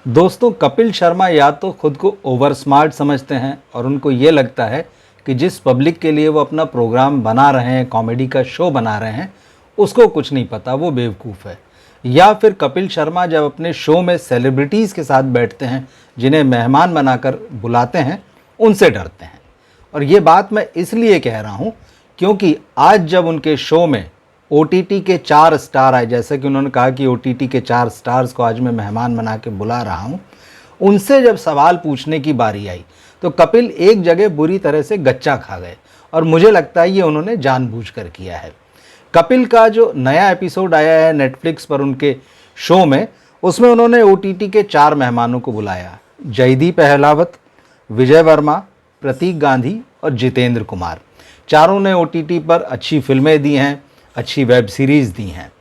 दोस्तों, कपिल शर्मा या तो खुद को ओवर स्मार्ट समझते हैं और उनको ये लगता है कि जिस पब्लिक के लिए वो अपना प्रोग्राम बना रहे हैं, कॉमेडी का शो बना रहे हैं, उसको कुछ नहीं पता, वो बेवकूफ़ है। या फिर कपिल शर्मा जब अपने शो में सेलिब्रिटीज़ के साथ बैठते हैं, जिन्हें मेहमान बनाकर बुलाते हैं, उनसे डरते हैं। और ये बात मैं इसलिए कह रहा हूँ क्योंकि आज जब उनके शो में OTT के 4 स्टार आए, जैसे कि उन्होंने कहा कि OTT के 4 स्टार्स को आज मैं मेहमान बना के बुला रहा हूँ, उनसे जब सवाल पूछने की बारी आई तो कपिल एक जगह बुरी तरह से गच्चा खा गए और मुझे लगता है ये उन्होंने जानबूझकर किया है। कपिल का जो नया एपिसोड आया है नेटफ्लिक्स पर उनके शो में, उसमें उन्होंने OTT के 4 मेहमानों को बुलाया। जयदीप अहलावत, विजय वर्मा, प्रतीक गांधी और जितेंद्र कुमार। चारों ने OTT पर अच्छी फिल्में दी हैं, अच्छी वेब सीरीज़ दी हैं।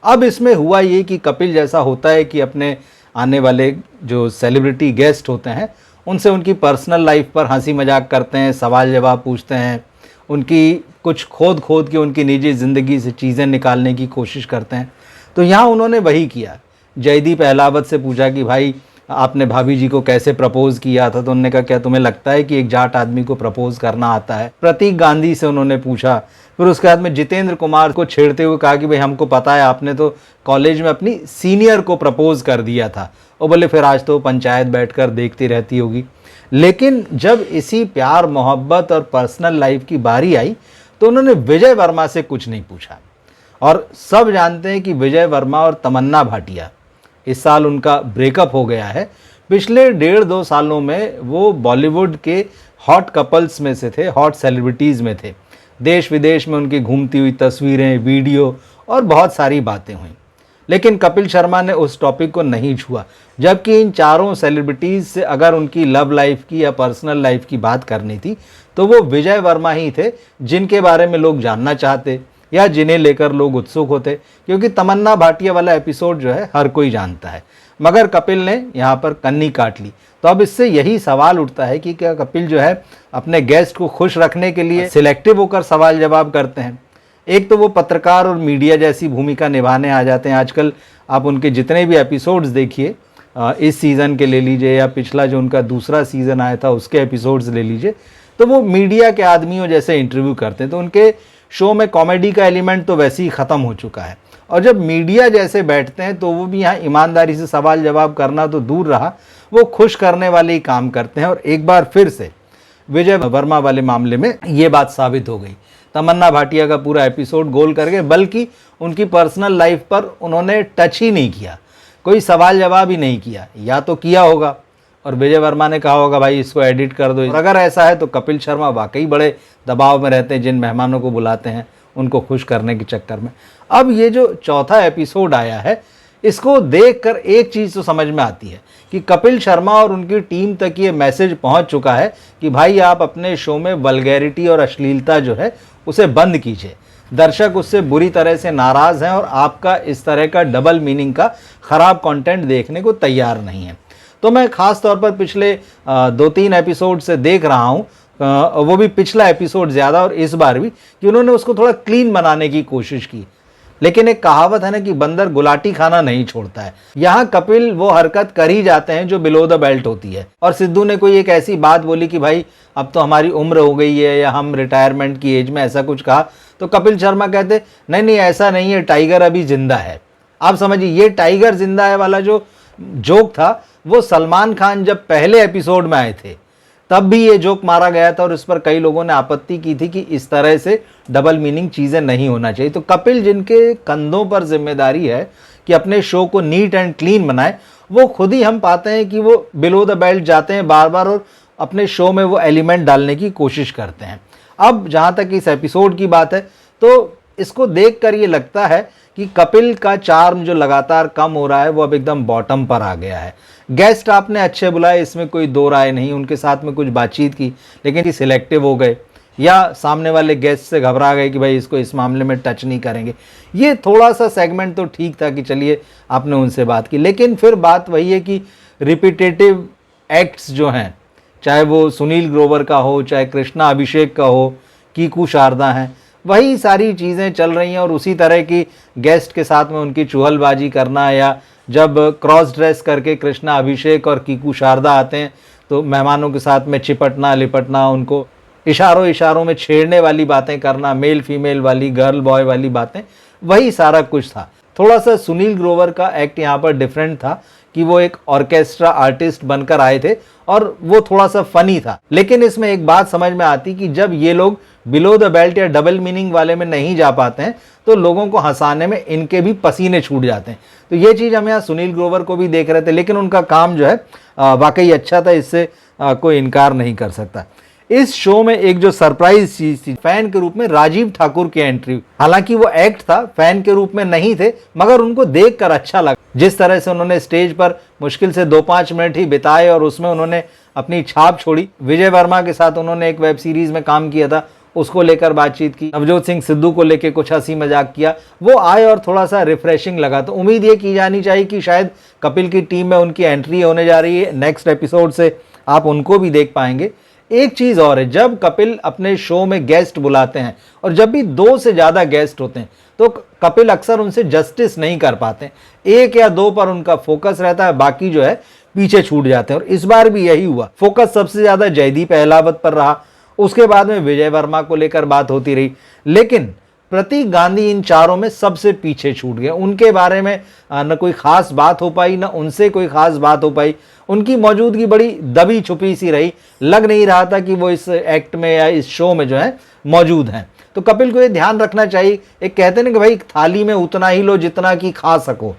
अब इसमें हुआ ये कि कपिल जैसा होता है कि अपने आने वाले जो सेलिब्रिटी गेस्ट होते हैं उनसे उनकी पर्सनल लाइफ पर हंसी मजाक करते हैं, सवाल जवाब पूछते हैं, उनकी कुछ खोद खोद के उनकी निजी ज़िंदगी से चीज़ें निकालने की कोशिश करते हैं। तो यहाँ उन्होंने वही किया। जयदीप अहलावत से पूछा कि भाई आपने भाभी जी को कैसे प्रपोज किया था, तो उन्होंने कहा क्या तुम्हें लगता है कि एक जाट आदमी को प्रपोज करना आता है। प्रतीक गांधी से उन्होंने पूछा। फिर उसके बाद में जितेंद्र कुमार को छेड़ते हुए कहा कि भाई हमको पता है आपने तो कॉलेज में अपनी सीनियर को प्रपोज कर दिया था। और बोले फिर आज तो पंचायत बैठकर देखती रहती होगी। लेकिन जब इसी प्यार मोहब्बत और पर्सनल लाइफ की बारी आई तो उन्होंने विजय वर्मा से कुछ नहीं पूछा। और सब जानते हैं कि विजय वर्मा और तमन्ना भाटिया, इस साल उनका ब्रेकअप हो गया है। पिछले 1.5-2 सालों में वो बॉलीवुड के हॉट कपल्स में से थे, हॉट सेलिब्रिटीज़ में थे। देश विदेश में उनकी घूमती हुई तस्वीरें, वीडियो और बहुत सारी बातें हुई। लेकिन कपिल शर्मा ने उस टॉपिक को नहीं छुआ, जबकि इन चारों सेलिब्रिटीज़ से अगर उनकी लव लाइफ की या पर्सनल लाइफ की बात करनी थी तो वो विजय वर्मा ही थे जिनके बारे में लोग जानना चाहते या जिन्हें लेकर लोग उत्सुक होते, क्योंकि तमन्ना भाटिया वाला एपिसोड जो है हर कोई जानता है। मगर कपिल ने यहाँ पर कन्नी काट ली। तो अब इससे यही सवाल उठता है कि क्या कपिल जो है अपने गेस्ट को खुश रखने के लिए सिलेक्टिव होकर सवाल जवाब करते हैं। एक तो वो पत्रकार और मीडिया जैसी भूमिका निभाने आ जाते हैं। आजकल आप उनके जितने भी एपिसोड्स देखिए, इस सीज़न के ले लीजिए या पिछला जो उनका दूसरा सीज़न आया था उसके एपिसोड्स ले लीजिए, तो वो मीडिया के आदमियों जैसे इंटरव्यू करते हैं। तो उनके शो में कॉमेडी का एलिमेंट तो वैसे ही ख़त्म हो चुका है। और जब मीडिया जैसे बैठते हैं तो वो भी यहाँ ईमानदारी से सवाल जवाब करना तो दूर रहा, वो खुश करने वाले ही काम करते हैं। और एक बार फिर से विजय वर्मा वाले मामले में ये बात साबित हो गई। तमन्ना भाटिया का पूरा एपिसोड गोल कर गए, बल्कि उनकी पर्सनल लाइफ पर उन्होंने टच ही नहीं किया, कोई सवाल जवाब ही नहीं किया। या तो किया होगा और विजय वर्मा ने कहा होगा भाई इसको एडिट कर दो। और अगर ऐसा है तो कपिल शर्मा वाकई बड़े दबाव में रहते हैं जिन मेहमानों को बुलाते हैं उनको खुश करने के चक्कर में। अब ये जो चौथा एपिसोड आया है, इसको देखकर एक चीज़ तो समझ में आती है कि कपिल शर्मा और उनकी टीम तक ये मैसेज पहुंच चुका है कि भाई आप अपने शो में वल्गैरिटी और अश्लीलता जो है उसे बंद कीजिए। दर्शक उससे बुरी तरह से नाराज़ हैं और आपका इस तरह का डबल मीनिंग का ख़राब कंटेंट देखने को तैयार नहीं है। तो मैं ख़ास तौर पर पिछले 2-3 एपिसोड से देख रहा हूँ, वो भी पिछला एपिसोड ज़्यादा और इस बार भी, कि उन्होंने उसको थोड़ा क्लीन बनाने की कोशिश की। लेकिन एक कहावत है ना कि बंदर गुलाटी खाना नहीं छोड़ता है। यहाँ कपिल वो हरकत कर ही जाते हैं जो बिलो द बेल्ट होती है। और सिद्धू ने कोई एक ऐसी बात बोली कि भाई अब तो हमारी उम्र हो गई है या हम रिटायरमेंट की एज में, ऐसा कुछ कहा, तो कपिल शर्मा कहते नहीं नहीं ऐसा नहीं है, टाइगर अभी जिंदा है। आप समझिए, ये टाइगर जिंदा है वाला जो जोक था वो सलमान खान जब पहले एपिसोड में आए थे तब भी ये जोक मारा गया था और इस पर कई लोगों ने आपत्ति की थी कि इस तरह से डबल मीनिंग चीज़ें नहीं होना चाहिए। तो कपिल जिनके कंधों पर जिम्मेदारी है कि अपने शो को नीट एंड क्लीन बनाए, वो खुद ही हम पाते हैं कि वो बिलो द बेल्ट जाते हैं बार बार और अपने शो में वो एलिमेंट डालने की कोशिश करते हैं। अब जहाँ तक इस एपिसोड की बात है तो इसको देखकर ये लगता है कि कपिल का चार्म जो लगातार कम हो रहा है वो अब एकदम बॉटम पर आ गया है। गेस्ट आपने अच्छे बुलाए, इसमें कोई दो राय नहीं, उनके साथ में कुछ बातचीत की, लेकिन सिलेक्टिव हो गए या सामने वाले गेस्ट से घबरा गए कि भाई इसको इस मामले में टच नहीं करेंगे। ये थोड़ा सा सेगमेंट तो ठीक था कि चलिए आपने उनसे बात की, लेकिन फिर बात वही है कि रिपीटेटिव एक्ट्स जो हैं, चाहे वो सुनील ग्रोवर का हो, चाहे कृष्णा अभिषेक का हो, कीकू शारदा हैं, वही सारी चीज़ें चल रही हैं और उसी तरह की गेस्ट के साथ में उनकी चुहलबाजी करना या जब क्रॉस ड्रेस करके कृष्णा अभिषेक और कीकू शारदा आते हैं तो मेहमानों के साथ में चिपटना लिपटना, उनको इशारों इशारों में छेड़ने वाली बातें करना, मेल फीमेल वाली, गर्ल बॉय वाली बातें, वही सारा कुछ था। थोड़ा सा सुनील ग्रोवर का एक्ट यहाँ पर डिफरेंट था कि वो एक ऑर्केस्ट्रा आर्टिस्ट बनकर आए थे और वो थोड़ा सा फनी था। लेकिन इसमें एक बात समझ में आती कि जब ये लोग बिलो द बेल्ट या डबल मीनिंग वाले में नहीं जा पाते हैं तो लोगों को हंसाने में इनके भी पसीने छूट जाते हैं। तो ये चीज़ हम यहाँ सुनील ग्रोवर को भी देख रहे थे, लेकिन उनका काम जो है वाकई अच्छा था, इससे कोई इनकार नहीं कर सकता। इस शो में एक जो सरप्राइज चीज थी, फैन के रूप में राजीव ठाकुर की एंट्री। हालांकि वो एक्ट था, फैन के रूप में नहीं थे, मगर उनको देखकर अच्छा लगा। जिस तरह से उन्होंने स्टेज पर मुश्किल से 2-5 मिनट ही बिताए और उसमें उन्होंने अपनी छाप छोड़ी। विजय वर्मा के साथ उन्होंने एक वेब सीरीज में काम किया था, उसको लेकर बातचीत की। नवजोत सिंह सिद्धू को लेकर कुछ हंसी मजाक किया। वो आए और थोड़ा सा रिफ्रेशिंग लगा। तो उम्मीद ये की जानी चाहिए कि शायद कपिल की टीम में उनकी एंट्री होने जा रही है। नेक्स्ट एपिसोड से आप उनको भी देख पाएंगे। एक चीज और है, जब कपिल अपने शो में गेस्ट बुलाते हैं और जब भी 2 से ज्यादा गेस्ट होते हैं तो कपिल अक्सर उनसे जस्टिस नहीं कर पाते। 1 या 2 पर उनका फोकस रहता है, बाकी जो है पीछे छूट जाते हैं। और इस बार भी यही हुआ। फोकस सबसे ज्यादा जयदीप अहलावत पर रहा, उसके बाद में विजय वर्मा को लेकर बात होती रही, लेकिन प्रतीक गांधी इन चारों में सबसे पीछे छूट गए। उनके बारे में न कोई खास बात हो पाई, न उनसे कोई खास बात हो पाई। उनकी मौजूदगी बड़ी दबी छुपी सी रही, लग नहीं रहा था कि वो इस एक्ट में या इस शो में जो है मौजूद हैं। तो कपिल को ये ध्यान रखना चाहिए। एक कहते हैं कि भाई थाली में उतना ही लो जितना कि खा सको।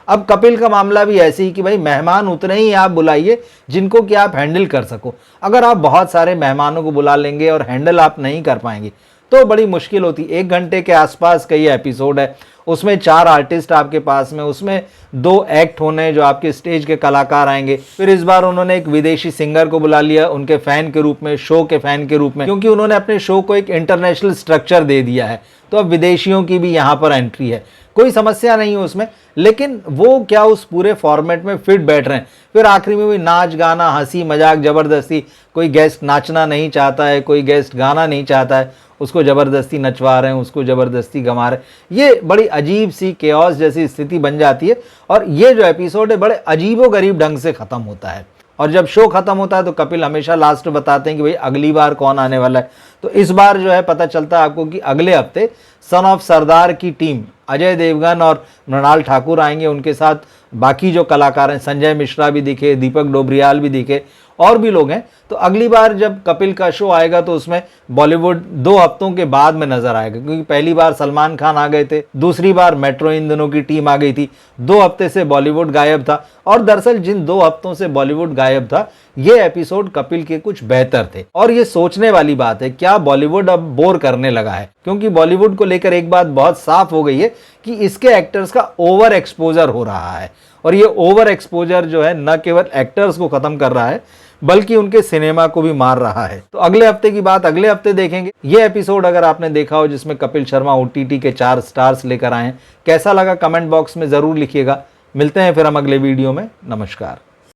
अब कपिल का मामला भी ऐसे ही कि भाई मेहमान उतने ही आप बुलाइए जिनको कि आप हैंडल कर सको। अगर आप बहुत सारे मेहमानों को बुला लेंगे और हैंडल आप नहीं कर पाएंगे तो बड़ी मुश्किल होती। 1 घंटे के आसपास का ये एपिसोड है, उसमें 4 आर्टिस्ट आपके पास में, उसमें 2 एक्ट होने जो आपके स्टेज के कलाकार आएंगे। फिर इस बार उन्होंने एक विदेशी सिंगर को बुला लिया उनके फैन के रूप में, शो के फैन के रूप में, क्योंकि उन्होंने अपने शो को एक इंटरनेशनल स्ट्रक्चर दे दिया है। तो अब विदेशियों की भी यहाँ पर एंट्री है, कोई समस्या नहीं है उसमें, लेकिन वो क्या उस पूरे फॉर्मेट में फिट बैठ रहे हैं। फिर आखिरी में भी नाच गाना, हंसी मजाक, जबरदस्ती। कोई गेस्ट नाचना नहीं चाहता है, कोई गेस्ट गाना नहीं चाहता है, उसको ज़बरदस्ती नचवा रहे हैं, उसको ज़बरदस्ती गवा रहे हैं। ये बड़ी अजीब सी केओस जैसी स्थिति बन जाती है और ये जो एपिसोड है बड़े अजीबोगरीब ढंग से ख़त्म होता है। और जब शो खत्म होता है तो कपिल हमेशा लास्ट में बताते हैं कि भाई अगली बार कौन आने वाला है। तो इस बार जो है पता चलता है आपको कि अगले हफ्ते सन ऑफ सरदार की टीम अजय देवगन और मृणाल ठाकुर आएंगे। उनके साथ बाकी जो कलाकार हैं, संजय मिश्रा भी दिखे, दीपक डोबरियाल भी दिखे, और भी लोग हैं। तो अगली बार जब कपिल का शो आएगा तो उसमें बॉलीवुड 2 हफ्तों के बाद में नजर आएगा, क्योंकि पहली बार सलमान खान आ गए थे, दूसरी बार मेट्रो इन दिनों की टीम आ गई थी। 2 हफ्ते से बॉलीवुड गायब था। और दरअसल जिन 2 हफ्तों से बॉलीवुड गायब था, ये एपिसोड कपिल के कुछ बेहतर थे। और ये सोचने वाली बात है, क्या बॉलीवुड अब बोर करने लगा है? क्योंकि बॉलीवुड को लेकर एक बात बहुत साफ हो गई है कि इसके एक्टर्स का ओवर एक्सपोजर हो रहा है। और ये ओवर एक्सपोजर जो है न केवल एक्टर्स को खत्म कर रहा है बल्कि उनके सिनेमा को भी मार रहा है। तो अगले हफ्ते की बात अगले हफ्ते देखेंगे। ये एपिसोड अगर आपने देखा हो जिसमें कपिल शर्मा OTT के 4 स्टार्स लेकर आए हैं, कैसा लगा कमेंट बॉक्स में ज़रूर लिखिएगा। मिलते हैं फिर हम अगले वीडियो में। नमस्कार।